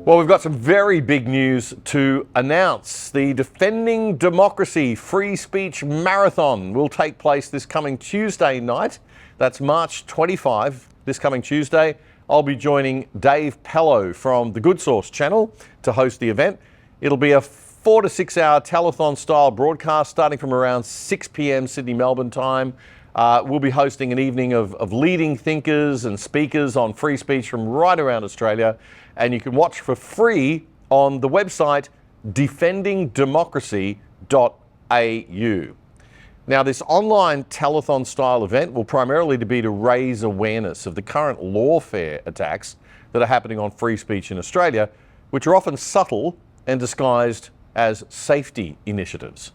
Well, we've got some very big news to announce. The Defending Democracy Free Speech Marathon will take place this coming Tuesday night. That's March 25, this coming Tuesday. I'll be joining Dave Pellowe from the Good Source channel to host the event. It'll be a 4 to 6 hour telethon style broadcast starting from around 6 p.m. Sydney, Melbourne time. We'll be hosting an evening of leading thinkers and speakers on free speech from right around Australia. And you can watch for free on the website DefendingDemocracy.au. Now, this online telethon style event will primarily be to raise awareness of the current lawfare attacks that are happening on free speech in Australia, which are often subtle and disguised as safety initiatives.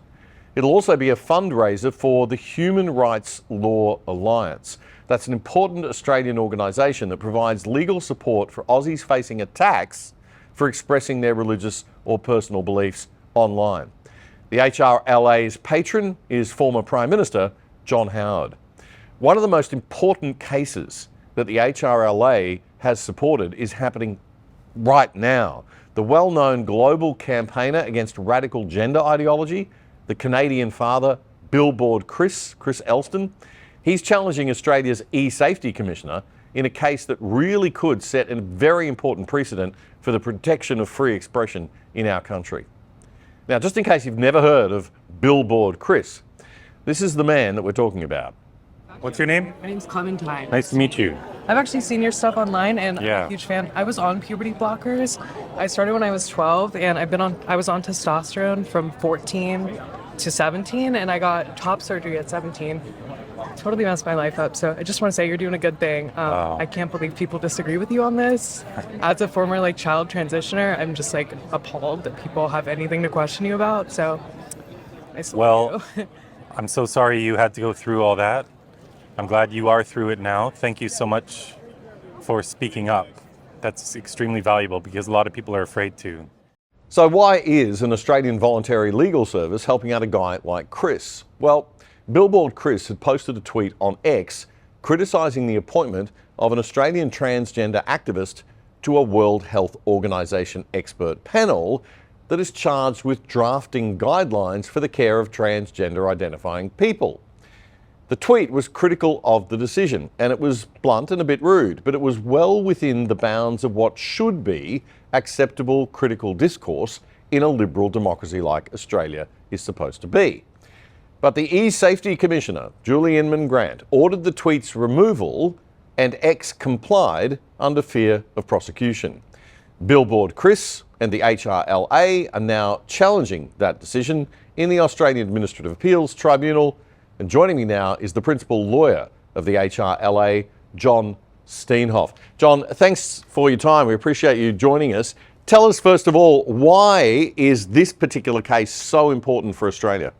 It'll also be a fundraiser for the Human Rights Law Alliance. That's an important Australian organisation that provides legal support for Aussies facing attacks for expressing their religious or personal beliefs online. The HRLA's patron is former Prime Minister John Howard. One of the most important cases that the HRLA has supported is happening right now. The well-known global campaigner against radical gender ideology, the Canadian father, Billboard Chris Elston, he's challenging Australia's eSafety Commissioner in a case that really could set a very important precedent for the protection of free expression in our country. Now, just in case you've never heard of Billboard Chris, this is the man that we're talking about. What's your name? My name's Clementine. Nice to meet you. I've actually seen your stuff online and I'm Yeah. a huge fan. I was on puberty blockers. I started when I was 12 and I was on testosterone from 14 to 17 and I got top surgery at 17. Totally messed my life up. So I just want to say you're doing a good thing. I can't believe people disagree with you on this. As a former child transitioner, I'm just appalled that people have anything to question you about. So I salute you. I'm so sorry you had to go through all that. I'm glad you are through it now. Thank you so much for speaking up. That's extremely valuable because a lot of people are afraid to. So why is an Australian voluntary legal service helping out a guy like Chris? Well, Billboard Chris had posted a tweet on X criticising the appointment of an Australian transgender activist to a World Health Organization expert panel that is charged with drafting guidelines for the care of transgender identifying people. The tweet was critical of the decision, and it was blunt and a bit rude, but it was well within the bounds of what should be acceptable critical discourse in a liberal democracy like Australia is supposed to be. But the eSafety Commissioner, Julie Inman-Grant, ordered the tweet's removal and X complied under fear of prosecution. Billboard Chris and the HRLA are now challenging that decision in the Australian Administrative Appeals Tribunal. And joining me now is the principal lawyer of the HRLA, John Steenhoff. John, thanks for your time. We appreciate you joining us. Tell us, first of all, why is this particular case so important for Australia?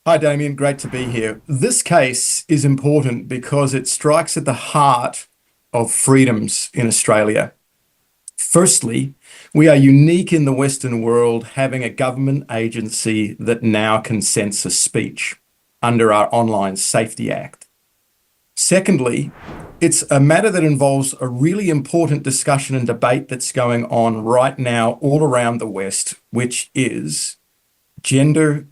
Hi, Damian. Great to be here. This case is important because it strikes at the heart of freedoms in Australia. Firstly, we are unique in the Western world having a government agency that now can censor speech under our Online Safety Act. Secondly, it's a matter that involves a really important discussion and debate that's going on right now all around the West, which is gender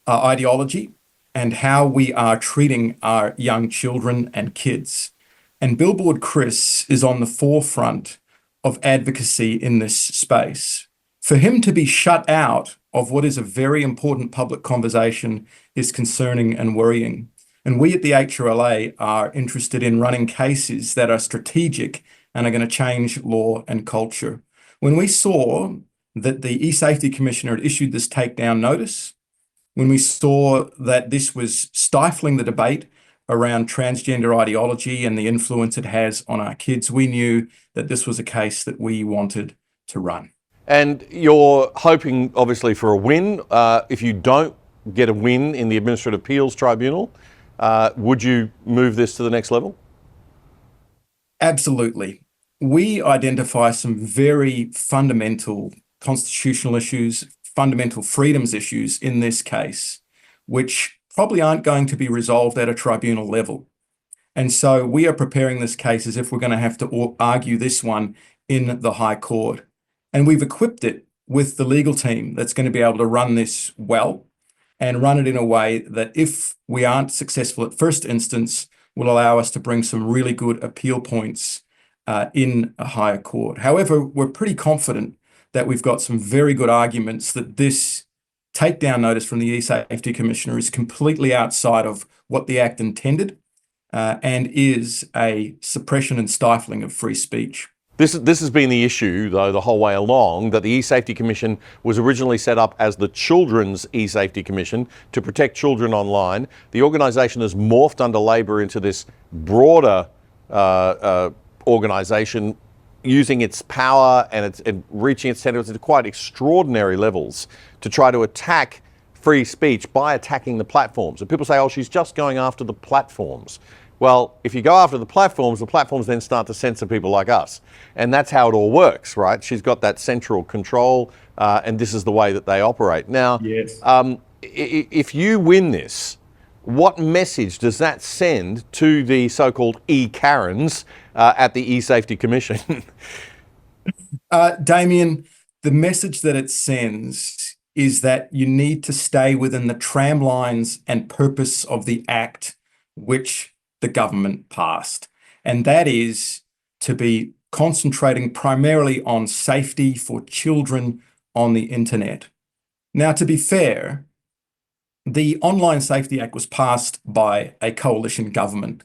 ideology and how we are treating our young children and kids. And Billboard Chris is on the forefront of advocacy in this space. For him to be shut out of what is a very important public conversation is concerning and worrying. And we at the HRLA are interested in running cases that are strategic and are going to change law and culture. When we saw that the eSafety Commissioner had issued this takedown notice, when we saw that this was stifling the debate around transgender ideology and the influence it has on our kids, we knew that this was a case that we wanted to run. And you're hoping, obviously, for a win. If you don't get a win in the Administrative Appeals Tribunal, would you move this to the next level? Absolutely. We identify some very fundamental constitutional issues, fundamental freedoms issues in this case, which probably aren't going to be resolved at a tribunal level. And so we are preparing this case as if we're going to have to argue this one in the High Court. And we've equipped it with the legal team that's going to be able to run this well and run it in a way that if we aren't successful at first instance, will allow us to bring some really good appeal points in a higher court. However, we're pretty confident that we've got some very good arguments that this takedown notice from the eSafety Commissioner is completely outside of what the Act intended and is a suppression and stifling of free speech. This has been the issue, though, the whole way along, that the eSafety Commission was originally set up as the Children's eSafety Commission to protect children online. The organisation has morphed under Labor into this broader organisation, using its power and reaching its tentacles to quite extraordinary levels to try to attack free speech by attacking the platforms. And people say, oh, she's just going after the platforms. Well, if you go after the platforms then start to censor people like us. And that's how it all works, right? She's got that central control, and this is the way that they operate. Now, yes. If you win this, what message does that send to the so-called e-Karens at the eSafety Commission? Damian, the message that it sends is that you need to stay within the tramlines and purpose of the Act which the government passed. And that is to be concentrating primarily on safety for children on the internet. Now, to be fair, the Online Safety Act was passed by a coalition government.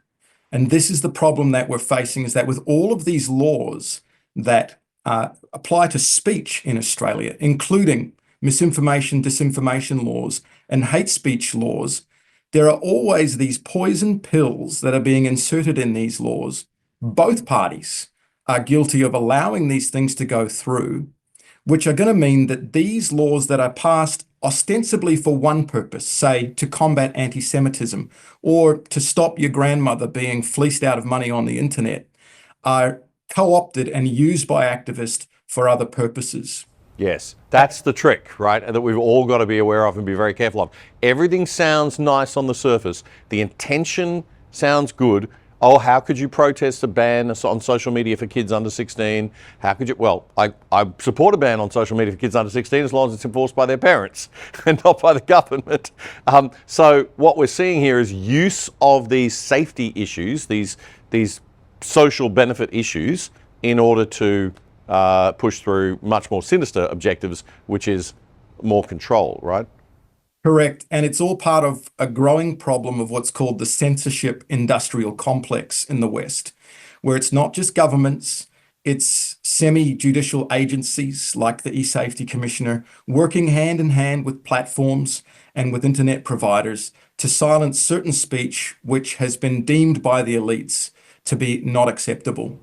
And this is the problem that we're facing, is that with all of these laws that apply to speech in Australia, including misinformation, disinformation laws, and hate speech laws, there are always these poison pills that are being inserted in these laws. Both parties are guilty of allowing these things to go through, which are going to mean that these laws that are passed ostensibly for one purpose, say to combat anti-Semitism or to stop your grandmother being fleeced out of money on the internet, are co-opted and used by activists for other purposes. Yes, that's the trick, right? And that we've all got to be aware of and be very careful of. Everything sounds nice on the surface. The intention sounds good. Oh, how could you protest a ban on social media for kids under 16? How could you? Well, I support a ban on social media for kids under 16 as long as it's enforced by their parents and not by the government. So what we're seeing here is use of these safety issues, these social benefit issues, in order to push through much more sinister objectives, which is more control, right? Correct. And it's all part of a growing problem of what's called the censorship industrial complex in the West, where it's not just governments, it's semi-judicial agencies like the eSafety Commissioner working hand in hand with platforms and with internet providers to silence certain speech which has been deemed by the elites to be not acceptable.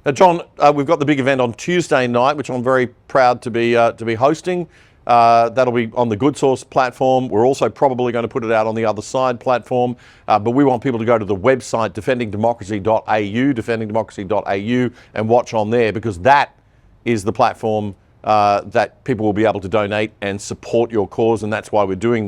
Now, John, we've got the big event on Tuesday night, which I'm very proud to be hosting. That'll be on the Good Source platform. We're also probably going to put it out on the Other Side platform, but we want people to go to the website DefendingDemocracy.au, DefendingDemocracy.au, and watch on there, because that is the platform that people will be able to donate and support your cause, and that's why we're doing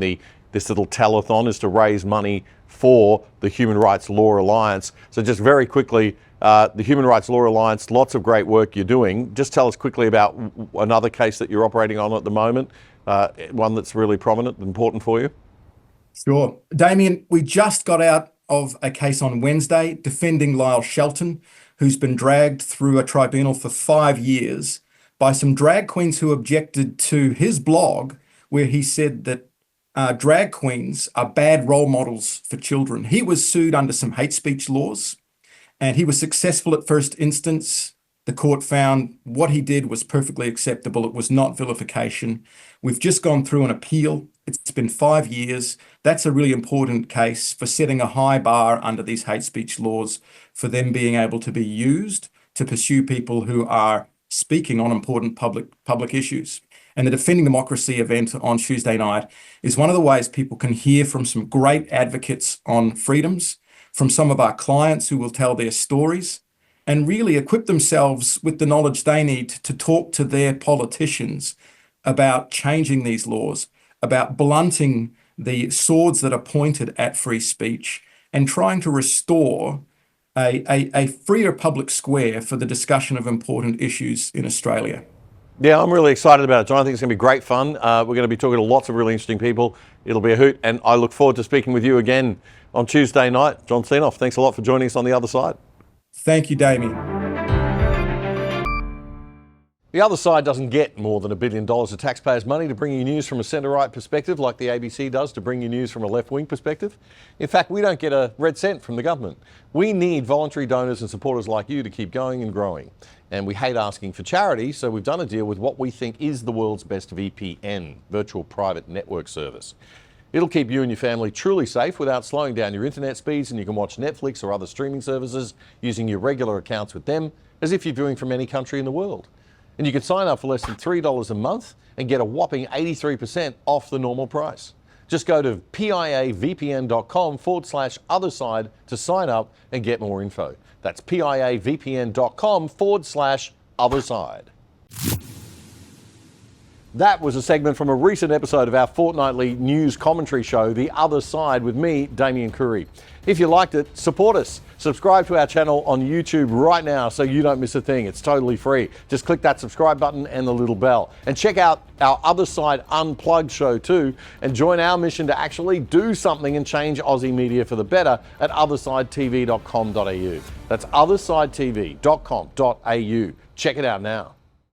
this little telethon, is to raise money for the Human Rights Law Alliance. So just very quickly, the Human Rights Law Alliance, lots of great work you're doing. Just tell us quickly about another case that you're operating on at the moment, one that's really prominent and important for you. Sure. Damian, we just got out of a case on Wednesday defending Lyle Shelton, who's been dragged through a tribunal for 5 years by some drag queens who objected to his blog, where he said that drag queens are bad role models for children. He was sued under some hate speech laws, and he was successful at first instance. The court found what he did was perfectly acceptable. It was not vilification. We've just gone through an appeal. It's been 5 years. That's a really important case for setting a high bar under these hate speech laws, for them being able to be used to pursue people who are speaking on important public issues. And the Defending Democracy event on Tuesday night is one of the ways people can hear from some great advocates on freedoms, from some of our clients who will tell their stories, and really equip themselves with the knowledge they need to talk to their politicians about changing these laws, about blunting the swords that are pointed at free speech, and trying to restore a freer public square for the discussion of important issues in Australia. Yeah, I'm really excited about it, John. I think it's going to be great fun. We're going to be talking to lots of really interesting people. It'll be a hoot, and I look forward to speaking with you again on Tuesday night. John Seenoff, thanks a lot for joining us on The Other Side. Thank you, Damian. The Other Side doesn't get more than $1 billion of taxpayers' money to bring you news from a centre-right perspective like the ABC does to bring you news from a left-wing perspective. In fact, we don't get a red cent from the government. We need voluntary donors and supporters like you to keep going and growing. And we hate asking for charity, so we've done a deal with what we think is the world's best VPN, virtual private network service. It'll keep you and your family truly safe without slowing down your internet speeds, and you can watch Netflix or other streaming services using your regular accounts with them as if you're viewing from any country in the world. And you can sign up for less than $3 a month and get a whopping 83% off the normal price. Just go to piavpn.com/otherside to sign up and get more info. That's piavpn.com/otherside. That was a segment from a recent episode of our fortnightly news commentary show, The Other Side, with me, Damian Curry. If you liked it, support us. Subscribe to our channel on YouTube right now so you don't miss a thing. It's totally free. Just click that subscribe button and the little bell. And check out our Other Side Unplugged show too, and join our mission to actually do something and change Aussie media for the better at othersidetv.com.au. That's othersidetv.com.au. Check it out now.